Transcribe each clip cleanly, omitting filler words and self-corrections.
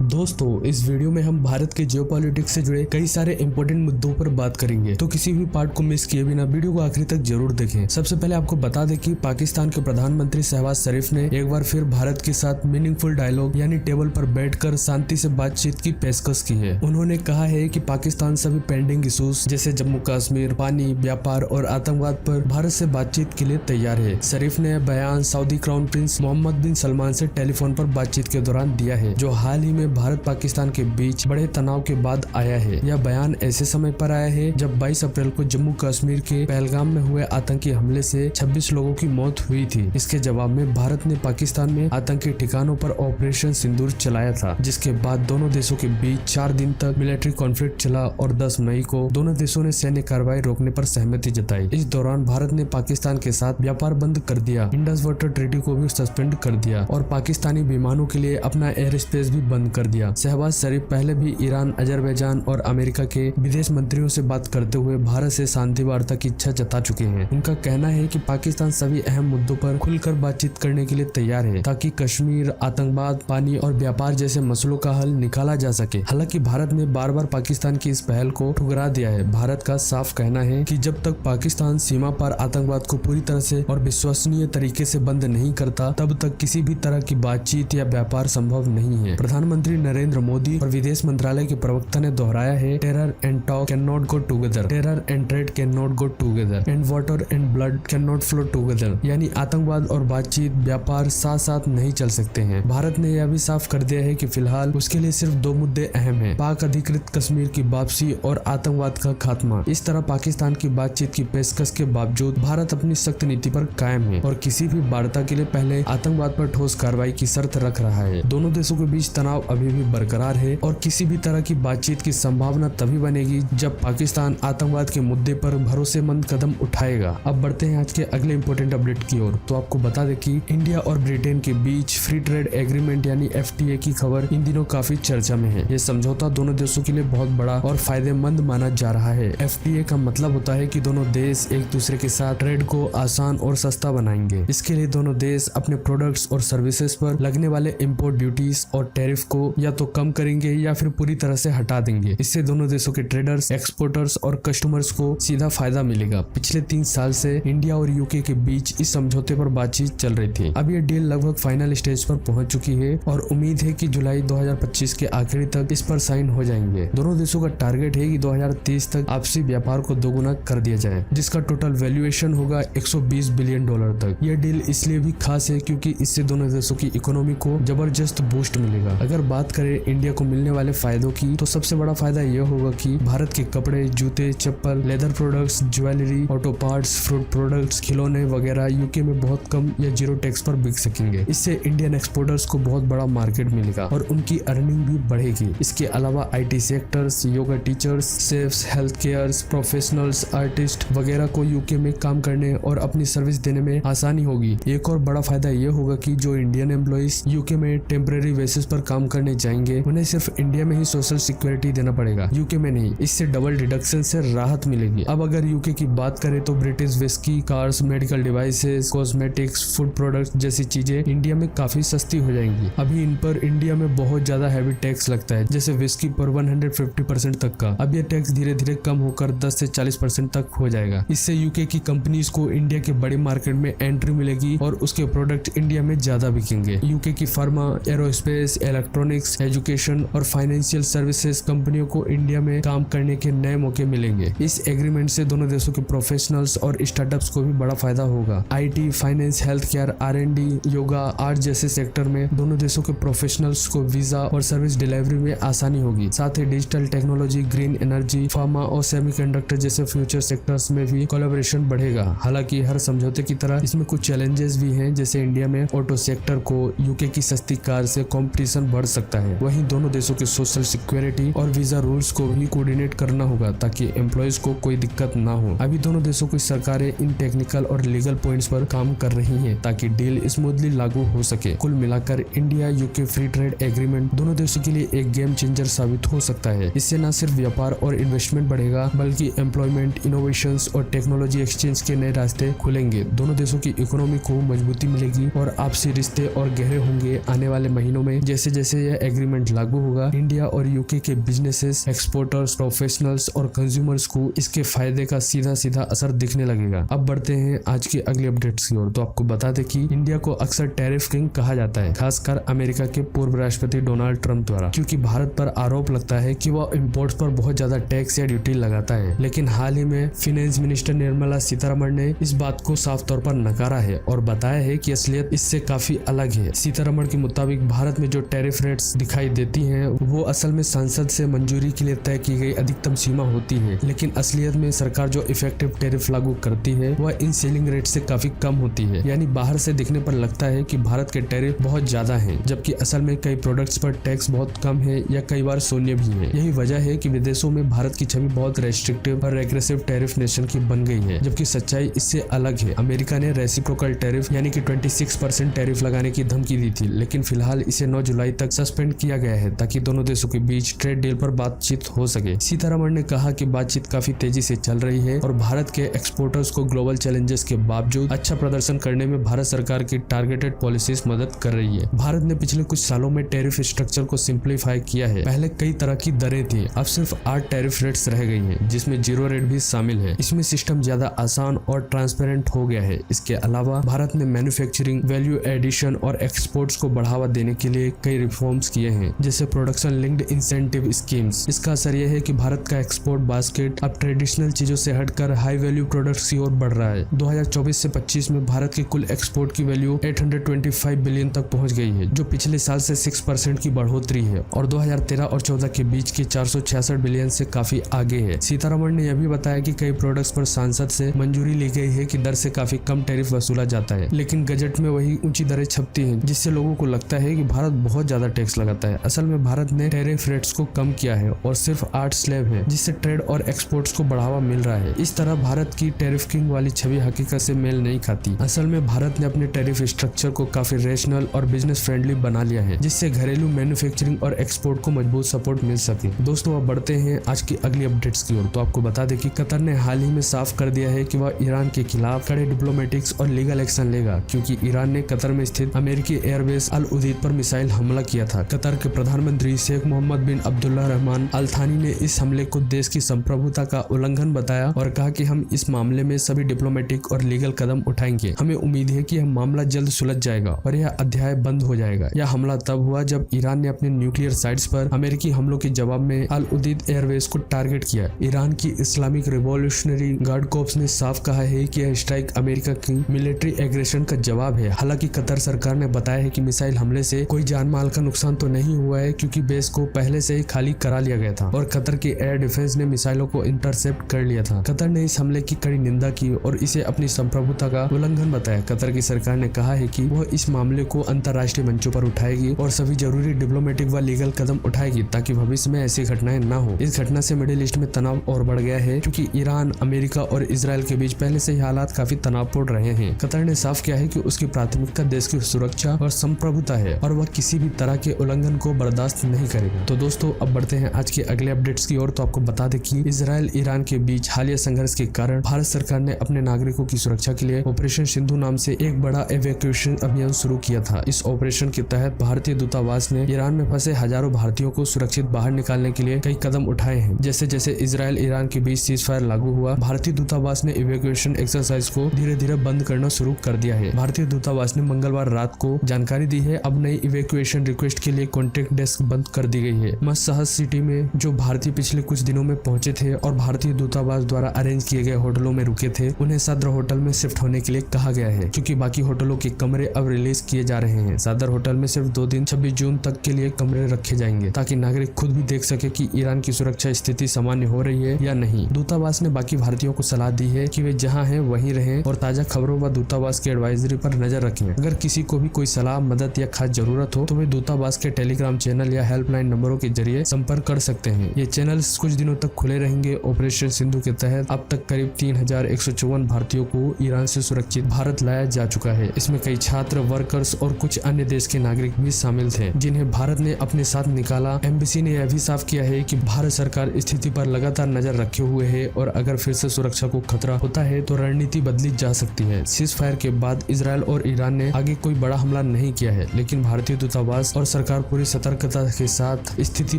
दोस्तों, इस वीडियो में हम भारत के जियोपॉलिटिक्स से जुड़े कई सारे इंपॉर्टेंट मुद्दों पर बात करेंगे, तो किसी भी पार्ट को मिस किए बिना वीडियो को आखिरी तक जरूर देखें। सबसे पहले आपको बता दें कि पाकिस्तान के प्रधानमंत्री शहबाज शरीफ ने एक बार फिर भारत के साथ मीनिंगफुल डायलॉग यानी टेबल पर बैठकर शांति से बातचीत की पेशकश की है। उन्होंने कहा है कि पाकिस्तान सभी पेंडिंग इशूज जैसे जम्मू कश्मीर, पानी, व्यापार और आतंकवाद पर भारत से बातचीत के लिए तैयार है। शरीफ ने बयान सऊदी क्राउन प्रिंस मोहम्मद बिन सलमान से टेलीफोन पर बातचीत के दौरान दिया है, जो हाल ही में भारत पाकिस्तान के बीच बड़े तनाव के बाद आया है। यह बयान ऐसे समय पर आया है जब 22 अप्रैल को जम्मू कश्मीर के पहलगाम में हुए आतंकी हमले से 26 लोगों की मौत हुई थी। इसके जवाब में भारत ने पाकिस्तान में आतंकी ठिकानों पर ऑपरेशन सिंदूर चलाया था, जिसके बाद दोनों देशों के बीच 4 दिन तक मिलिट्री कॉन्फ्लिक्ट चला और 10 मई को दोनों देशों ने सैन्य कार्रवाई रोकने पर सहमति जताई। इस दौरान भारत ने पाकिस्तान के साथ व्यापार बंद कर दिया, इंडस वाटर ट्रीटी को भी सस्पेंड कर दिया और पाकिस्तानी विमानों के लिए अपना एयर स्पेस भी बंद कर दिया। शहबाज शरीफ पहले भी ईरान, अजरबैजान और अमेरिका के विदेश मंत्रियों से बात करते हुए भारत से शांति वार्ता की इच्छा जता चुके हैं। उनका कहना है कि पाकिस्तान सभी अहम मुद्दों पर खुलकर बातचीत करने के लिए तैयार है, ताकि कश्मीर, आतंकवाद, पानी और व्यापार जैसे मसलों का हल निकाला जा सके। हालांकि भारत ने बार बार पाकिस्तान की इस पहल को ठुकरा दिया है। भारत का साफ कहना है कि जब तक पाकिस्तान सीमा पर आतंकवाद को पूरी तरह से और विश्वसनीय तरीके से बंद नहीं करता, तब तक किसी भी तरह की बातचीत या व्यापार संभव नहीं है। प्रधानमंत्री नरेंद्र मोदी और विदेश मंत्रालय के प्रवक्ता ने दोहराया है, terror and talk can not go together, terror and trade can not go together, and water and blood can not flow together. यानी आतंकवाद और बातचीत, व्यापार साथ साथ नहीं चल सकते हैं। भारत ने यह भी साफ कर दिया है कि फिलहाल उसके लिए सिर्फ 2 मुद्दे अहम हैं, पाक अधिकृत कश्मीर की वापसी और आतंकवाद का खात्मा। इस तरह पाकिस्तान की बातचीत की पेशकश के बावजूद भारत अपनी सख्त नीति पर कायम है और किसी भी वार्ता के लिए पहले आतंकवाद पर ठोस कार्रवाई की शर्त रख रहा है। दोनों देशों के बीच तनाव अभी भी बरकरार है और किसी भी तरह की बातचीत की संभावना तभी बनेगी जब पाकिस्तान आतंकवाद के मुद्दे पर भरोसेमंद कदम उठाएगा। अब बढ़ते हैं आज के अगले इंपॉर्टेंट अपडेट की ओर। तो आपको बता दें कि इंडिया और ब्रिटेन के बीच फ्री ट्रेड एग्रीमेंट यानी FTA की खबर इन दिनों काफी चर्चा में है। ये समझौता दोनों देशों के लिए बहुत बड़ा और फायदेमंद माना जा रहा है। FTA का मतलब होता है कि दोनों देश एक दूसरे के साथ ट्रेड को आसान और सस्ता बनाएंगे। इसके लिए दोनों देश अपने प्रोडक्ट्स और सर्विसेज पर लगने वाले इम्पोर्ट ड्यूटीज और टैरिफ को या तो कम करेंगे या फिर पूरी तरह से हटा देंगे। इससे दोनों देशों के ट्रेडर्स, एक्सपोर्टर्स और कस्टमर्स को सीधा फायदा मिलेगा। पिछले 3 साल से इंडिया और यूके के बीच इस समझौते पर बातचीत चल रही थी। अब ये डील लगभग फाइनल स्टेज पर पहुंच चुकी है और उम्मीद है कि जुलाई 2025 के आखिरी तक इस पर साइन हो जाएंगे। दोनों देशों का टारगेट है कि 2030 तक आपसी व्यापार को दोगुना कर दिया जाए, जिसका टोटल वैल्यूएशन होगा $120 बिलियन तक। यह डील इसलिए भी खास है क्योंकि इससे दोनों देशों की इकोनॉमी को जबरदस्त बूस्ट मिलेगा। अगर बात करें इंडिया को मिलने वाले फायदों की, तो सबसे बड़ा फायदा यह होगा कि भारत के कपड़े, जूते, चप्पल, leather products, jewellery, auto parts, fruit products, खिलौने वगैरह यूके में बहुत कम या 0 टैक्स पर बिक सकेंगे। इससे इंडियन एक्सपोर्टर्स को बहुत बड़ा मार्केट मिलेगा और उनकी अर्निंग भी बढ़ेगी। इसके अलावा IT sectors, yoga teachers, chefs, health care professionals, artist वगैरह को यूके में काम करने और अपनी सर्विस देने में आसानी होगी। एक और बड़ा फायदा यह होगा कि जो इंडियन एम्प्लॉइज यूके में टेम्परेरी बेसिस पर काम करने जाएंगे, उन्हें सिर्फ इंडिया में ही सोशल सिक्योरिटी देना पड़ेगा, यूके में नहीं। इससे डबल डिडक्शन से राहत मिलेगी। अब अगर यूके की बात करें तो British whisky, cars, medical devices, cosmetics, food products जैसी चीजें इंडिया में काफी सस्ती हो जाएंगी। अभी इन पर इंडिया में बहुत ज्यादा हैवी टैक्स लगता है, जैसे विस्की पर 150% तक का। अब यह टैक्स धीरे धीरे कम होकर 10 से 40% तक हो जाएगा। इससे यूके की कंपनीज को इंडिया के बड़े मार्केट में एंट्री मिलेगी और उसके प्रोडक्ट इंडिया में ज्यादा बिकेंगे। यूके की फार्मा, एरोस्पेस, इलेक्ट्रॉनिक्स, एजुकेशन और फाइनेंशियल सर्विसेज कंपनियों को इंडिया में काम करने के नए मौके मिलेंगे। इस एग्रीमेंट से दोनों देशों के प्रोफेशनल्स और स्टार्टअप्स को भी बड़ा फायदा होगा। IT, finance, health care, R&D, yoga, art जैसे सेक्टर में दोनों देशों के प्रोफेशनल्स को वीजा और सर्विस डिलीवरी में आसानी होगी। साथ ही digital technology, green energy, pharma और सेमीकंडक्टर जैसे फ्यूचर सेक्टर्स में भी कोलैबोरेशन बढ़ेगा। हालांकि हर समझौते की तरह इसमें कुछ चैलेंजेस भी हैं, जैसे इंडिया में ऑटो सेक्टर को यूके की सस्ती कार से कंपटीशन बढ़ सकता है। वहीं दोनों देशों के सोशल सिक्योरिटी और वीजा रूल्स को भी कोऑर्डिनेट करना होगा ताकि एम्प्लॉयज को कोई दिक्कत ना हो। अभी दोनों देशों की सरकारें इन टेक्निकल और लीगल पॉइंट्स पर काम कर रही हैं ताकि डील स्मूथली लागू हो सके। कुल मिलाकर India UK free trade agreement दोनों देशों के लिए एक गेम चेंजर साबित हो सकता है। इससे न सिर्फ व्यापार और इन्वेस्टमेंट बढ़ेगा, बल्कि एम्प्लॉयमेंट, इनोवेशंस और टेक्नोलॉजी एक्सचेंज के नए रास्ते खुलेंगे। दोनों देशों की इकोनॉमी को मजबूती मिलेगी और आपसी रिश्ते और गहरे होंगे आने वाले महीनों में जैसे जैसे यह यह एग्रीमेंट लागू होगा, इंडिया और यूके के बिजनेसेस, एक्सपोर्टर्स, प्रोफेशनल्स और कंज्यूमर्स को इसके फायदे का सीधा सीधा असर दिखने लगेगा। अब बढ़ते हैं आज की अगली अपडेट्स की ओर। तो आपको बता दें कि इंडिया को अक्सर टैरिफ किंग कहा जाता है, खासकर अमेरिका के पूर्व राष्ट्रपति डोनाल्ड ट्रंप द्वारा, क्योंकि भारत पर आरोप लगता है कि वह इम्पोर्ट्स पर बहुत ज्यादा टैक्स या ड्यूटी लगाता है। लेकिन हाल ही में फाइनेंस मिनिस्टर निर्मला सीतारमण ने इस बात को साफ तौर पर नकारा है और बताया है कि असलियत इससे काफी अलग है। सीतारमण के मुताबिक भारत में जो टैरिफ रेट्स दिखाई देती हैं वो असल में संसद से मंजूरी के लिए तय की गई अधिकतम सीमा होती है, लेकिन असलियत में सरकार जो इफेक्टिव टैरिफ लागू करती है वह इन सेलिंग रेट से काफी कम होती है। यानी बाहर से दिखने पर लगता है कि भारत के टैरिफ बहुत ज्यादा हैं, जबकि असल में कई प्रोडक्ट्स पर टैक्स बहुत कम है या कई बार शून्य भी है। यही वजह है कि विदेशों में भारत की छवि बहुत रेस्ट्रिक्टिव और एग्रेसिव टैरिफ नेशन की बन गई है, जबकि सच्चाई इससे अलग है। अमेरिका ने रेसिप्रोकल टैरिफ यानी कि 26% टैरिफ लगाने की धमकी दी थी, लेकिन फिलहाल इसे 9 जुलाई तक सस्पेंड किया गया है ताकि दोनों देशों के बीच ट्रेड डील पर बातचीत हो सके। सीतारमण ने कहा कि बातचीत काफी तेजी से चल रही है और भारत के एक्सपोर्टर्स को ग्लोबल चैलेंजेस के बावजूद अच्छा प्रदर्शन करने में भारत सरकार की टारगेटेड पॉलिसीज मदद कर रही है। भारत ने पिछले कुछ सालों में टैरिफ स्ट्रक्चर को सिंप्लीफाई किया है। पहले कई तरह की दरें थी, अब सिर्फ 8 टैरिफ रेट्स रह गई हैं, जिसमें जीरो रेट भी शामिल है। इसमें सिस्टम ज्यादा आसान और ट्रांसपेरेंट हो गया है। इसके अलावा भारत ने मैन्युफैक्चरिंग, वैल्यू एडिशन और एक्सपोर्ट्स को बढ़ावा देने के लिए कई रिफॉर्म्स किए हैं, जैसे प्रोडक्शन लिंक्ड इंसेंटिव स्कीम्स। इसका असर यह है कि भारत का एक्सपोर्ट बास्केट अब ट्रेडिशनल चीजों से हटकर हाई वैल्यू प्रोडक्ट्स की ओर बढ़ रहा है। 2024 से 25 में भारत के कुल एक्सपोर्ट की वैल्यू 825 बिलियन तक पहुंच गई है, जो पिछले साल से 6% की बढ़ोतरी है और 2013 और 14 के बीच के 466 बिलियन से काफी आगे है। सीतारमण ने यह भी बताया कि कई प्रोडक्ट्स पर सांसद से मंजूरी ली गई है कि दर से काफी कम टैरिफ वसूला जाता है, लेकिन गजट में वही ऊंची दरें छपती हैं, जिससे लोगों को लगता है कि भारत बहुत ज्यादा टैक्स लगाता है। असल में भारत ने टैरिफ रेट्स को कम किया है और सिर्फ 8 स्लैब है, जिससे ट्रेड और एक्सपोर्ट्स को बढ़ावा मिल रहा है। इस तरह भारत की टैरिफ किंग वाली छवि हकीकत से मेल नहीं खाती। असल में भारत ने अपने टैरिफ स्ट्रक्चर को काफी रेशनल और बिजनेस फ्रेंडली बना लिया है, जिससे घरेलू मैन्युफैक्चरिंग और एक्सपोर्ट को मजबूत सपोर्ट मिल सके। दोस्तों, अब बढ़ते हैं आज की अगली अपडेट्स की ओर। तो आपको बता दें कि कतर ने हाल ही में साफ कर दिया है कि वह ईरान के खिलाफ कड़े डिप्लोमेटिक्स और लीगल एक्शन लेगा, क्योंकि ईरान ने कतर में स्थित अमेरिकी एयरबेस अल उदीद पर मिसाइल हमला किया था। कतर के प्रधानमंत्री शेख मोहम्मद बिन अब्दुल्ला रहमान अल थानी ने इस हमले को देश की संप्रभुता का उल्लंघन बताया और कहा कि हम इस मामले में सभी डिप्लोमेटिक और लीगल कदम उठाएंगे। हमें उम्मीद है कि यह मामला जल्द सुलझ जाएगा और यह अध्याय बंद हो जाएगा। यह हमला तब हुआ जब ईरान ने अपने न्यूक्लियर साइट्स पर अमेरिकी हमलों के जवाब में अल उदीद एयरबेस को टारगेट किया। ईरान की इस्लामिक रिवॉल्यूशनरी गार्ड कोर्प्स ने साफ कहा है कि यह स्ट्राइक अमेरिका की मिलिट्री एग्रेशन का जवाब है। हालांकि कतर सरकार ने बताया है कि मिसाइल हमले से कोई जान माल का नुकसान तो नहीं हुआ है, क्योंकि बेस को पहले से ही खाली करा लिया गया था और कतर की एयर डिफेंस ने मिसाइलों को इंटरसेप्ट कर लिया था। कतर ने इस हमले की कड़ी निंदा की और इसे अपनी संप्रभुता का उल्लंघन बताया। कतर की सरकार ने कहा है कि वह इस मामले को अंतर्राष्ट्रीय मंचों पर उठाएगी और सभी जरूरी डिप्लोमेटिक व लीगल कदम उठाएगी ताकि भविष्य में ऐसी घटनाएं न हो। इस घटना से मिडिल ईस्ट में तनाव और बढ़ गया है, क्योंकि ईरान, अमेरिका और इजराइल के बीच पहले से ही हालात काफी तनावपूर्ण रहे हैं। कतर ने साफ किया है कि उसकी प्राथमिकता देश की सुरक्षा और संप्रभुता है और वह किसी भी तरह के उल्लंघन को बर्दाश्त नहीं करेगा। तो दोस्तों, अब बढ़ते हैं आज के अगले अपडेट्स की ओर। तो आपको बता दें कि इजराइल ईरान के बीच हालिया संघर्ष के कारण भारत सरकार ने अपने नागरिकों की सुरक्षा के लिए ऑपरेशन सिंधु नाम से एक बड़ा एवैक्यूएशन अभियान शुरू किया था। इस ऑपरेशन के तहत भारतीय दूतावास ने ईरान में फंसे हजारों भारतीयों को सुरक्षित बाहर निकालने के लिए कई कदम उठाए हैं। जैसे जैसे इजराइल ईरान के बीच सीज फायर लागू हुआ, भारतीय दूतावास ने इवैक्यूएशन एक्सरसाइज को धीरे धीरे बंद करना शुरू कर दिया है। भारतीय दूतावास ने मंगलवार रात को जानकारी दी है अब नई इवैक्यूएशन रिक्वेस्ट के लिए कॉन्टेक्ट डेस्क बंद कर दी गई है। मसहद सिटी में जो भारतीय पिछले कुछ दिनों में पहुंचे थे और भारतीय दूतावास द्वारा अरेंज किए गए होटलों में रुके थे, उन्हें सदर होटल में शिफ्ट होने के लिए कहा गया है, क्योंकि बाकी होटलों के कमरे अब रिलीज किए जा रहे हैं। सदर होटल में सिर्फ 2 दिन 26 जून तक के लिए कमरे रखे जाएंगे, ताकि नागरिक खुद भी देख सके कि ईरान की सुरक्षा स्थिति सामान्य हो रही है या नहीं। दूतावास ने बाकी भारतीयों को सलाह दी है कि वे जहां हैं वहीं रहें और ताजा खबरों व दूतावास की एडवाइजरी पर नजर रखें। अगर किसी को भी कोई सलाह, मदद या खास जरूरत हो तो वे दूतावास के टेलीग्राम चैनल या हेल्पलाइन नंबरों के जरिए संपर्क कर सकते हैं। ये चैनल कुछ दिनों तक खुले रहेंगे। ऑपरेशन सिंधु के तहत अब तक करीब 3154 भारतीयों को ईरान से सुरक्षित भारत लाया जा चुका है। इसमें कई छात्र, वर्कर्स और कुछ अन्य देश के नागरिक भी शामिल थे, जिन्हें भारत ने अपने साथ निकाला। एम्बेसी ने यह भी साफ किया है कि भारत सरकार स्थिति पर लगातार नजर रखे हुए है और अगर फिर से सुरक्षा को खतरा होता है तो रणनीति बदली जा सकती है। सीज फायर के बाद इजराइल और ईरान ने आगे कोई बड़ा हमला नहीं किया है, लेकिन भारतीय दूतावास और सरकार सरकार पूरी सतर्कता के साथ स्थिति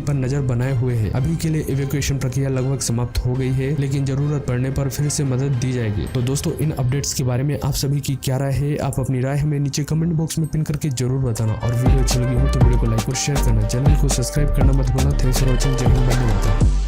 पर नजर बनाए हुए है। अभी के लिए इवैक्यूएशन प्रक्रिया लगभग समाप्त हो गई है, लेकिन जरूरत पड़ने पर फिर से मदद दी जाएगी। तो दोस्तों, इन अपडेट्स के बारे में आप सभी की क्या राय है? आप अपनी राय हमें नीचे कमेंट बॉक्स में पिन करके जरूर बताना, और वीडियो अच्छी लगी हो तो वीडियो को लाइक और शेयर करना, चैनल को सब्सक्राइब करना मत भूलना। Thanks for watching. जय हिंद, धन्यवाद।